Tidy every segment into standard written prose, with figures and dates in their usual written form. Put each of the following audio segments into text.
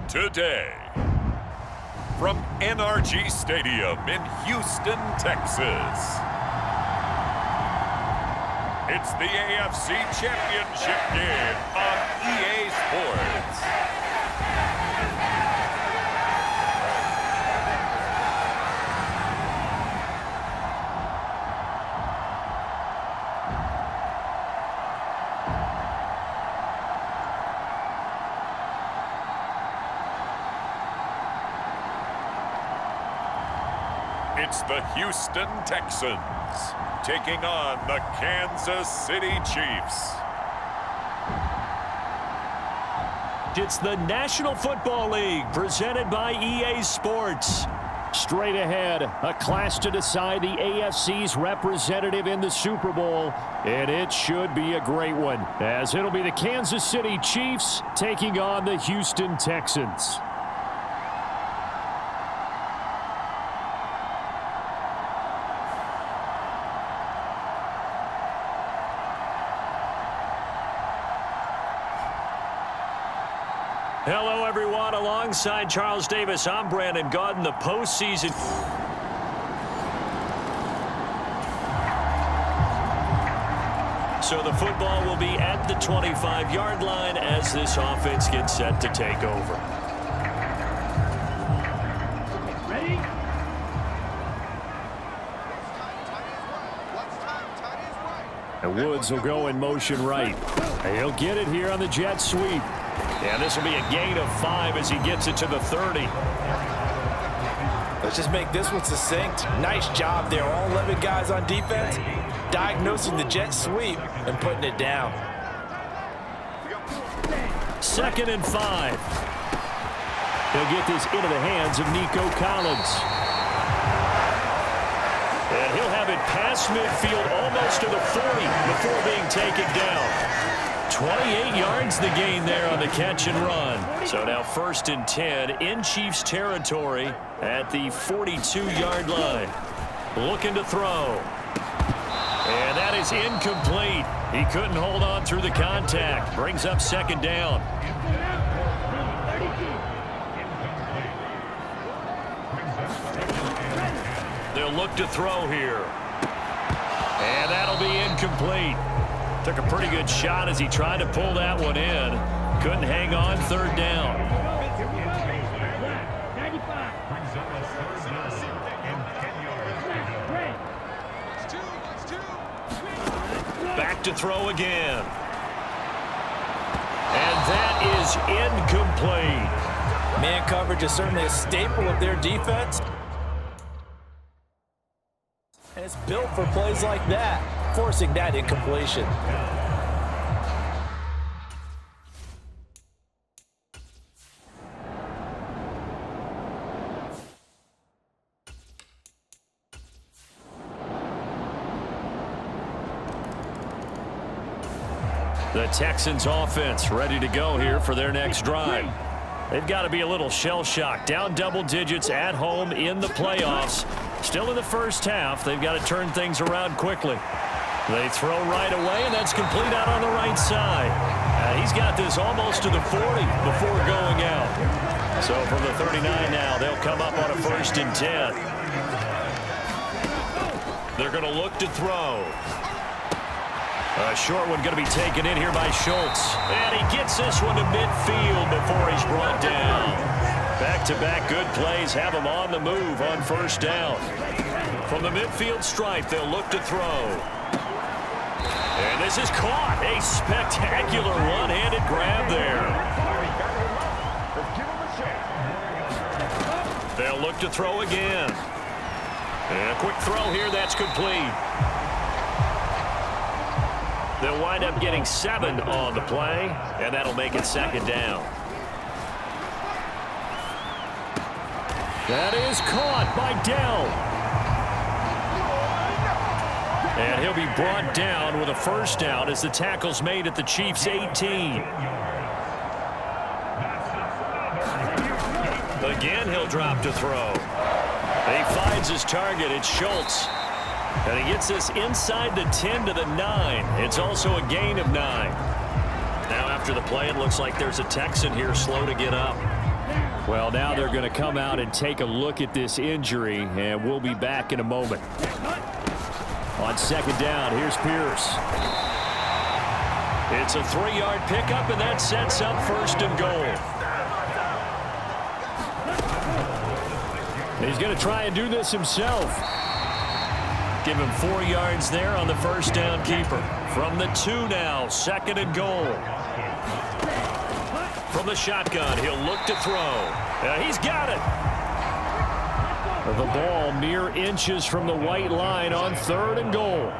today. From NRG Stadium in Houston, Texas, it's the AFC Championship game on EA Sports. It's the Houston Texans taking on the Kansas City Chiefs. It's the National Football League presented by EA Sports. Straight ahead, a clash to decide the AFC's representative in the Super Bowl, and it should be a great one, as it'll be the Kansas City Chiefs taking on the Houston Texans. Hello, everyone. Alongside Charles Davis, I'm Brandon Gaudin. The postseason. So the football will be at the 25-yard line as this offense gets set to take over. Ready? And Woods will go in motion right. And he'll get it here on the jet sweep. And this will be a gain of 5 as he gets it to the 30. Let's just make this one succinct. Nice job there. All 11 guys on defense diagnosing the jet sweep and putting it down. 2nd and 5. He'll get this into the hands of Nico Collins. And he'll have it past midfield almost to the 40 before being taken down. 28 yards the gain there on the catch and run. So now 1st and 10 in Chiefs territory at the 42-yard line. Looking to throw. And that is incomplete. He couldn't hold on through the contact. Brings up 2nd down. They'll look to throw here. And that'll be incomplete. Took a pretty good shot as he tried to pull that one in. Couldn't hang on 3rd down. Back to throw again. And that is incomplete. Man coverage is certainly a staple of their defense. And it's built for plays like that, forcing that incompletion. The Texans offense ready to go here for their next drive. They've got to be a little shell-shocked. Down double digits at home in the playoffs. Still in the first half. They've got to turn things around quickly. They throw right away, and that's complete out on the right side. He's got this almost to the 40 before going out. So from the 39 now, they'll come up on a 1st and 10. They're going to look to throw. A short one going to be taken in here by Schultz. And he gets this one to midfield before he's brought down. Back-to-back good plays have him on the move on 1st down. From the midfield stripe, they'll look to throw. And this is caught. A spectacular one-handed grab there. They'll look to throw again. And a quick throw here. That's complete. They'll wind up getting 7 on the play, and that'll make it 2nd down. That is caught by Dell. And he'll be brought down with a 1st down as the tackle's made at the Chiefs' 18. Again, he'll drop to throw. He finds his target. It's Schultz. And he gets this inside the 10 to the 9. It's also a gain of 9. Now after the play, it looks like there's a Texan here slow to get up. Well, now they're going to come out and take a look at this injury, and we'll be back in a moment. On second down, here's Pierce. It's a 3-yard pickup, and that sets up first and goal. He's going to try and do this himself. Give him 4 yards there on the first down keeper. From the 2 now, second and goal. From the shotgun, he'll look to throw. He's got it. The ball mere inches from the white line on third and goal.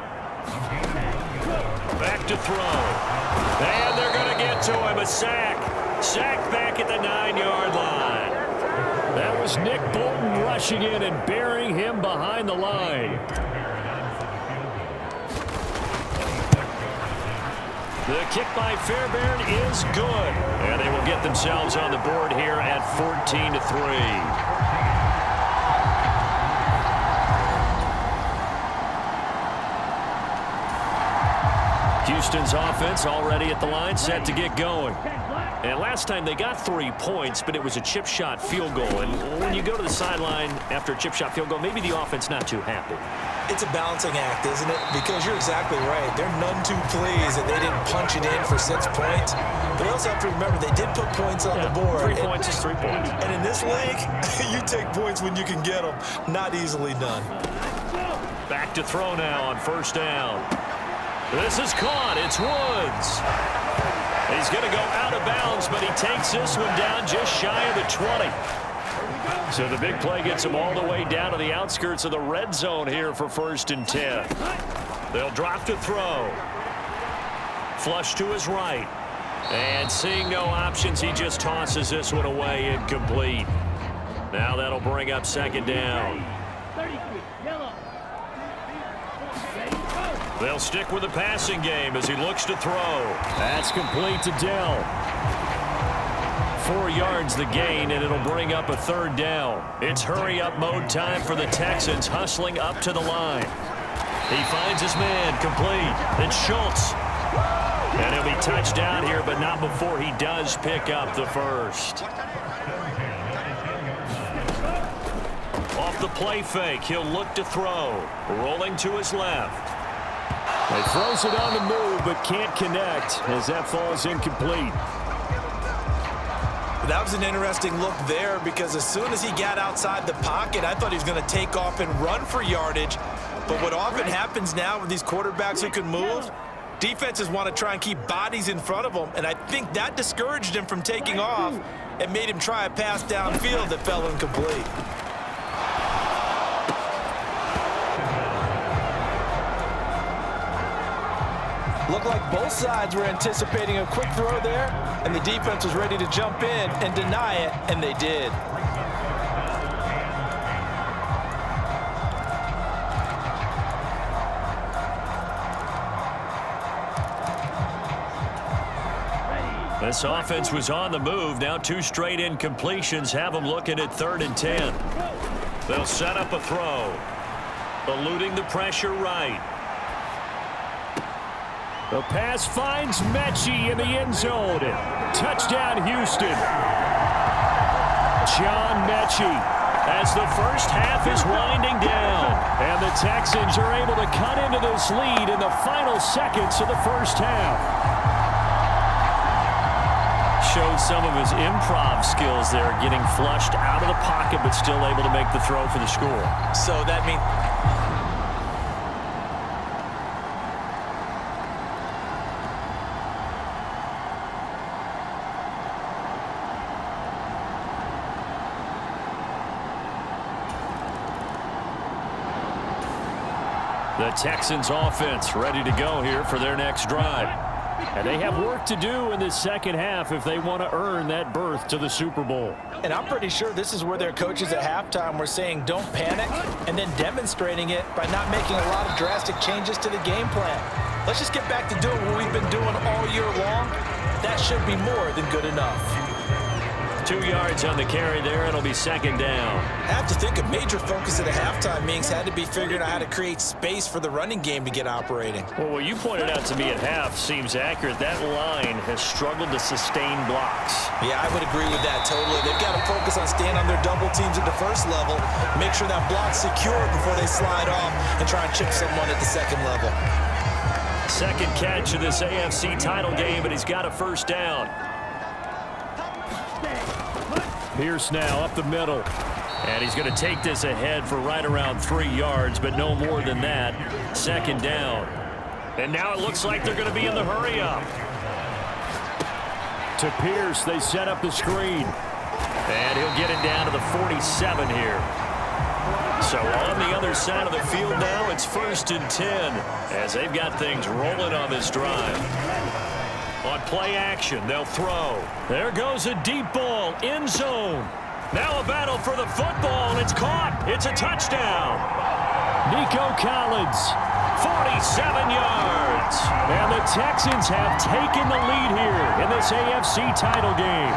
Back to throw. And they're going to get to him. A sack. Sack back at the 9-yard line. That was Nick Bolton rushing in and burying him behind the line. The kick by Fairbairn is good. And they will get themselves on the board here at 14-3. Houston's offense already at the line, set to get going. And last time they got 3 points, but it was a chip shot field goal. And when you go to the sideline after a chip shot field goal, maybe the offense not too happy. It's a balancing act, isn't it? Because you're exactly right. They're none too pleased that they didn't punch it in for 6 points. But you also have to remember they did put points on the board. 3 points is 3 points. And in this league, you take points when you can get them. Not easily done. Back to throw now on first down. This is caught. It's Woods. He's going to go out of bounds, but he takes this one down just shy of the 20. So the big play gets him all the way down to the outskirts of the red zone here for first and 10. They'll drop to throw. Flush to his right. And seeing no options, he just tosses this one away incomplete. Now that'll bring up second down. They'll stick with the passing game as he looks to throw. That's complete to Dell. 4 yards the gain, and it'll bring up a third down. It's hurry-up mode time for the Texans, hustling up to the line. He finds his man, complete. It's Schultz. And he'll be touched down here, but not before he does pick up the first. Off the play fake, he'll look to throw. Rolling to his left. He throws it on the move, but can't connect as that falls incomplete. That was an interesting look there because as soon as he got outside the pocket, I thought he was going to take off and run for yardage. But what often happens now with these quarterbacks who can move, defenses want to try and keep bodies in front of them, and I think that discouraged him from taking off and made him try a pass downfield that fell incomplete. Looked like both sides were anticipating a quick throw there, and the defense was ready to jump in and deny it, and they did. This offense was on the move. Now 2 straight incompletions have them looking at 3rd and 10. They'll set up a throw. Eluding the pressure right. The pass finds Mechie in the end zone. Touchdown, Houston. John Mechie as the first half is winding down. And the Texans are able to cut into this lead in the final seconds of the first half. Showed some of his improv skills there, getting flushed out of the pocket but still able to make the throw for the score. So that means... The Texans offense ready to go here for their next drive. And they have work to do in this second half if they want to earn that berth to the Super Bowl. And I'm pretty sure this is where their coaches at halftime were saying don't panic and then demonstrating it by not making a lot of drastic changes to the game plan. Let's just get back to doing what we've been doing all year long. That should be more than good enough. 2 yards on the carry there. It'll be second down. I have to think a major focus at a halftime means had to be figuring out how to create space for the running game to get operating. Well, what you pointed out to me at half seems accurate. That line has struggled to sustain blocks. Yeah, I would agree with that totally. They've got to focus on staying on their double teams at the first level, make sure that block's secure before they slide off and try and chip someone at the second level. Second catch of this AFC title game, and he's got a first down. Pierce now up the middle. And he's going to take this ahead for right around 3 yards, but no more than that. Second down. And now it looks like they're going to be in the hurry-up. To Pierce, they set up the screen. And he'll get it down to the 47 here. So on the other side of the field now, it's 1st and 10 as they've got things rolling on this drive. On play action, they'll throw. There goes a deep ball, end zone. Now a battle for the football, and it's caught. It's a touchdown. Nico Collins, 47 yards. And the Texans have taken the lead here in this AFC title game.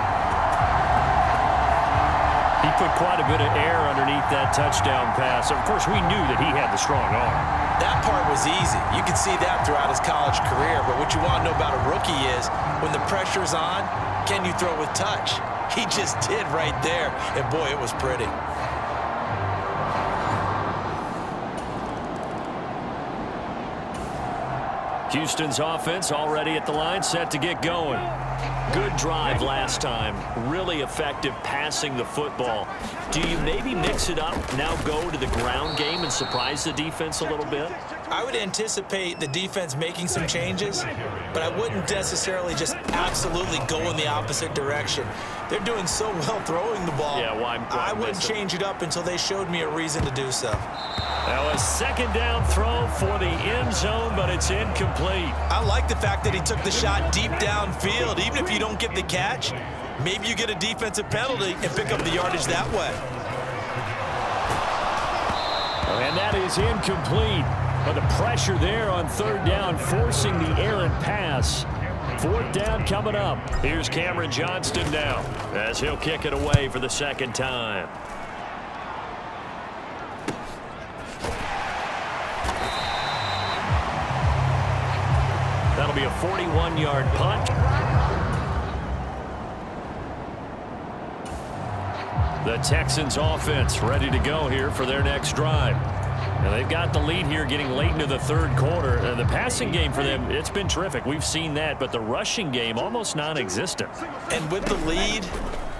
He put quite a bit of air underneath that touchdown pass. Of course, we knew that he had the strong arm. That part was easy. You can see that throughout his college career. But what you want to know about a rookie is when the pressure's on, can you throw with touch? He just did right there. And, boy, it was pretty. Houston's offense already at the line, set to get going. Good drive last time. Really effective passing the football. Do you maybe mix it up, now go to the ground game and surprise the defense a little bit? I would anticipate the defense making some changes, but I wouldn't necessarily just absolutely go in the opposite direction. They're doing so well throwing the ball. Yeah, well, I wouldn't change it up until they showed me a reason to do so. Now a second down throw for the end zone, but it's incomplete. I like the fact that he took the shot deep downfield. Even if you don't get the catch, maybe you get a defensive penalty and pick up the yardage that way. And that is incomplete. But the pressure there on third down, forcing the errant pass. Fourth down coming up. Here's Cameron Johnston now as he'll kick it away for the second time. That'll be a 41-yard punt. The Texans offense ready to go here for their next drive. Now they've got the lead here getting late into the third quarter. The passing game for them, it's been terrific. We've seen that, but the rushing game almost non-existent. And with the lead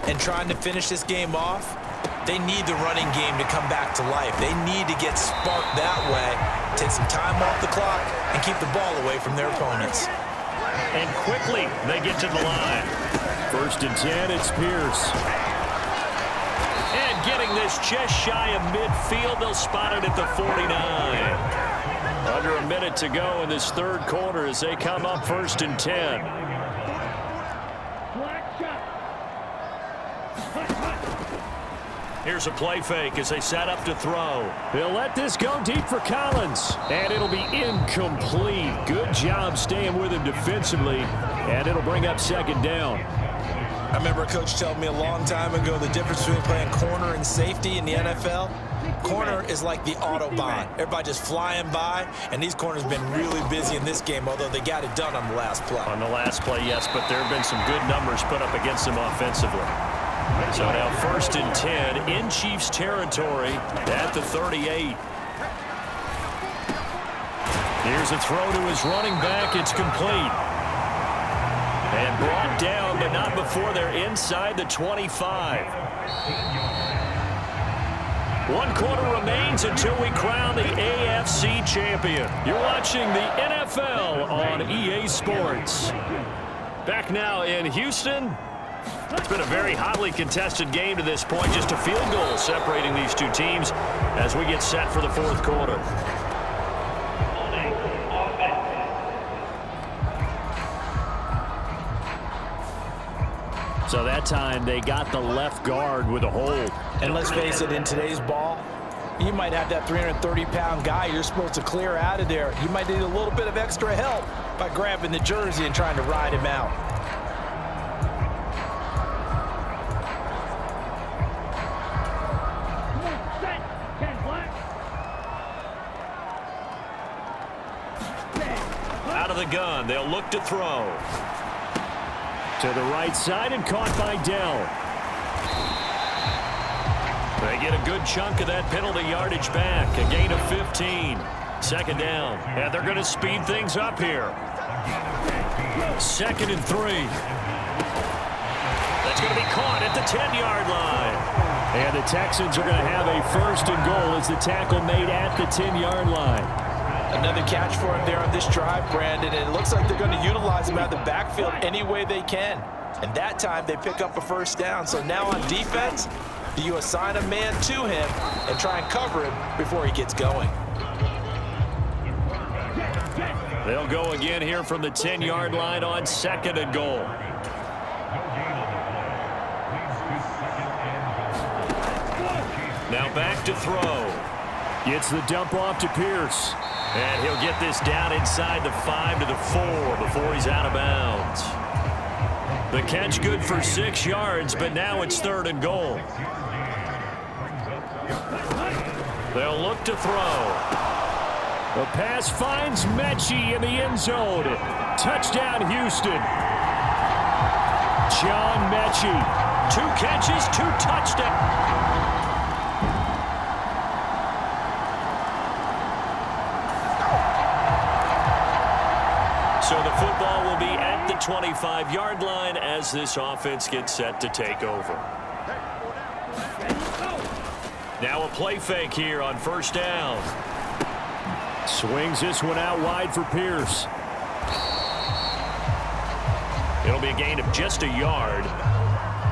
and trying to finish this game off, they need the running game to come back to life. They need to get sparked that way, take some time off the clock, and keep the ball away from their opponents. And quickly, they get to the line. 1st and 10, it's Pierce. And getting this just shy of midfield, they'll spot it at the 49. Under a minute to go in this third quarter as they come up 1st and 10. Here's a play fake as they set up to throw. He'll let this go deep for Collins. And it'll be incomplete. Good job staying with him defensively. And it'll bring up second down. I remember a coach telling me a long time ago the difference between playing corner and safety in the NFL. Corner is like the Autobahn. Everybody just flying by, and these corners have been really busy in this game, although they got it done on the last play. On the last play, yes, but there have been some good numbers put up against them offensively. So now 1st and 10 in Chiefs territory at the 38. Here's a throw to his running back. It's complete. And brought down, but not before they're inside the 25. 1 quarter remains until we crown the AFC champion. You're watching the NFL on EA Sports. Back now in Houston. It's been a very hotly contested game to this point. Just a field goal separating these two teams as we get set for the fourth quarter. So that time they got the left guard with a hold. And let's face it, in today's ball, you might have that 330-pound guy you're supposed to clear out of there. You might need a little bit of extra help by grabbing the jersey and trying to ride him out. Out of the gun, they'll look to throw. To the right side and caught by Dell. They get a good chunk of that penalty yardage back. A gain of 15. Second down. And they're going to speed things up here. 2nd and 3. That's going to be caught at the 10-yard line. And the Texans are going to have a 1st and goal as the tackle made at the 10-yard line. Another catch for him there on this drive, Brandon. And it looks like they're going to utilize him out of the backfield any way they can. And that time they pick up a 1st down. So now on defense, you assign a man to him and try and cover him before he gets going. They'll go again here from the 10-yard line on 2nd and goal. Now back to throw. Gets the dump off to Pierce. And he'll get this down inside the 5 to the 4 before he's out of bounds. The catch good for 6 yards, but now it's 3rd and goal. They'll look to throw. The pass finds Mechie in the end zone. Touchdown, Houston. John Mechie. 2 catches, 2 touchdowns. So the football will be at the 25-yard line as this offense gets set to take over. Now a play fake here on 1st down. Swings this one out wide for Pierce. It'll be a gain of just a yard,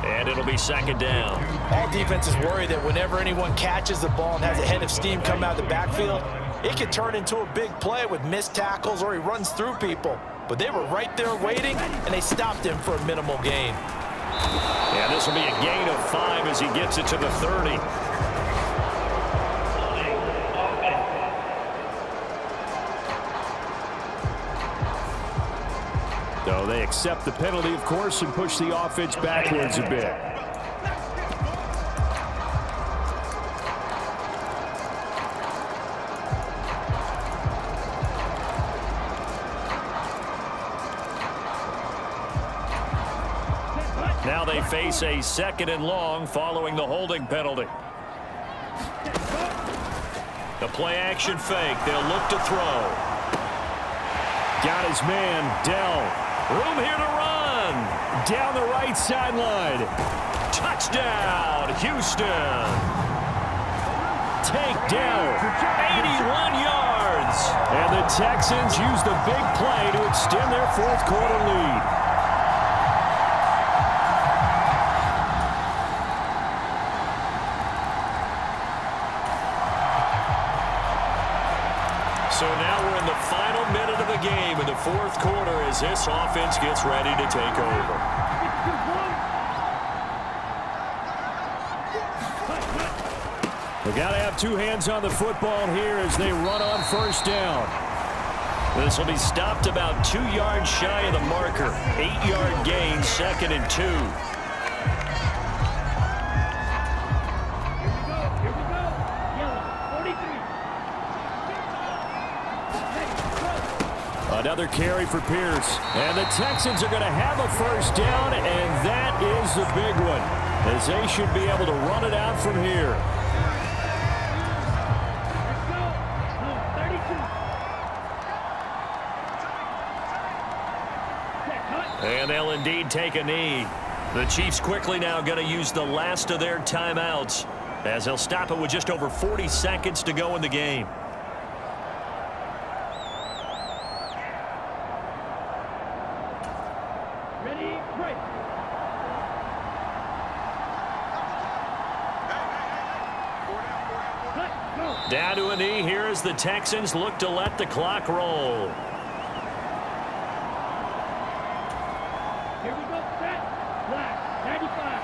and it'll be 2nd down. All defenses worry that whenever anyone catches the ball and has a head of steam come out of the backfield, it could turn into a big play with missed tackles or he runs through people. But they were right there waiting, and they stopped him for a minimal gain. Yeah, this will be a gain of 5 as he gets it to the 30. So they accept the penalty, of course, and push the offense backwards a bit. Now they face a 2nd and long following the holding penalty. The play action fake. They'll look to throw. Got his man, Dell. Room here to run. Down the right sideline. Touchdown, Houston. Take Dell. 81 yards. And the Texans use the big play to extend their 4th quarter lead. So now we're in the final minute of the game in the 4th quarter as this offense gets ready to take over. We've got to have 2 hands on the football here as they run on 1st down. This will be stopped about 2 yards shy of the marker. 8-yard gain, 2nd and 2. Another carry for Pierce. And the Texans are going to have a 1st down, and that is the big one, as they should be able to run it out from here. And they'll indeed take a knee. The Chiefs quickly now going to use the last of their timeouts, as they'll stop it with just over 40 seconds to go in the game. Down to a knee here as the Texans look to let the clock roll. Here we go, set, black, 95.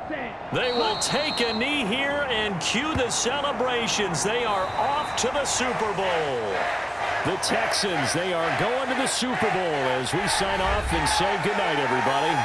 They will take a knee here and cue the celebrations. They are off to the Super Bowl. The Texans, they are going to the Super Bowl as we sign off and say goodnight, everybody.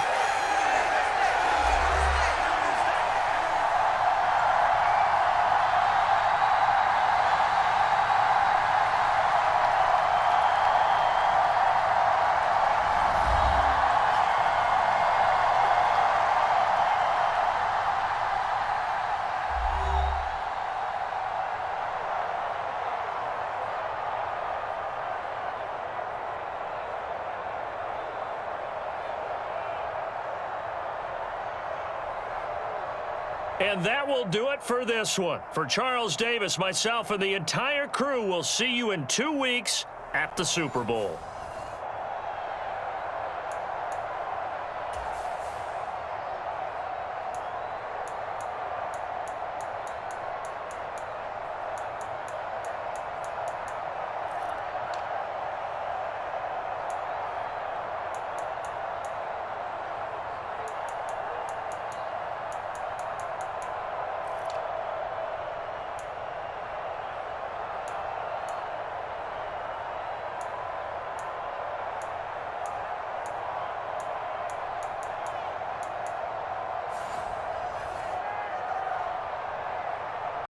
And that will do it for this one. For Charles Davis, myself, and the entire crew, we'll see you in 2 weeks at the Super Bowl.